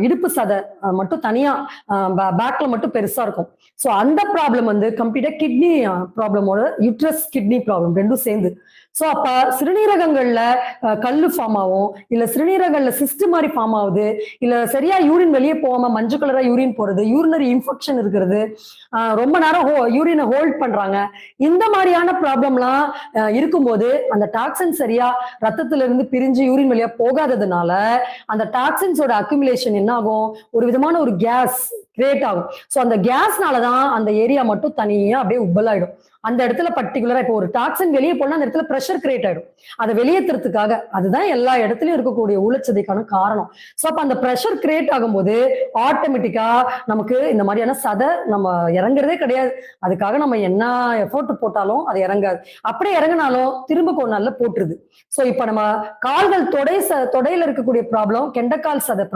இடுப்பு சதை மட்டும் தனியா பேக்ல மட்டும் பெருசா இருக்கும். ஸோ அந்த ப்ராப்ளம் வந்து கம்ப்ளீட்டா கிட்னி ப்ராப்ளமோட யூட்ரஸ் கிட்னி ப்ராப்ளம் ரெண்டும் சேர்ந்து. ஸோ அப்ப சிறுநீரகங்கள்ல கல்லு ஃபார்ம் ஆகும், இல்ல சிறுநீரகங்கள்ல சிஸ்ட் மாதிரி ஃபார்ம் ஆகுது, இல்ல சரியா யூரின் வெளியே போகாம மஞ்சள் கலரா யூரின் போறது, யூரினரி இன்ஃபெக்ஷன் இருக்கிறது, ரொம்ப நேரம் யூரினை ஹோல்ட் பண்றாங்க. இந்த மாதிரியான ப்ராப்ளம்லாம் இருக்கும்போது அந்த டாக்ஸின் சரியா ரத்தத்துல இருந்து பிரிஞ்சு யூரின் வழியா போகாததுனால அந்த டாக்ஸின்ஸோட அக்யூமுலேஷன் என்ன ஆகும், ஒரு விதமான ஒரு கேஸ் கிரியேட் ஆகும். ஸோ அந்த கேஸ்னாலதான் அந்த ஏரியா மட்டும் தனியா அப்படியே உப்பலாயிடும். அந்த இடத்துல பர்டிகுலரா இப்போ ஒரு டாக்ஸின் வெளியே போனா அந்த இடத்துல பிரஷர் கிரியேட் ஆயிடும். அதை வெளியேற்றுறதுக்காக அதுதான் எல்லா இடத்துலயும் இருக்கக்கூடிய ஊழச்சதைக்கான காரணம். ஸோ அப்ப அந்த பிரஷர் கிரியேட் ஆகும்போது ஆட்டோமேட்டிக்கா நமக்கு இந்த மாதிரியான சதை நம்ம இறங்குறதே கிடையாது. அதுக்காக நம்ம என்ன எஃபோர்ட் போட்டாலும் அது இறங்காது. அப்படியே இறங்கினாலும் திரும்ப கொஞ்ச நாள்ல போட்டுருது. ஸோ இப்ப நம்ம கால்கள் தொடையில இருக்கக்கூடிய ப்ராப்ளம் கெண்டக்கால் சதை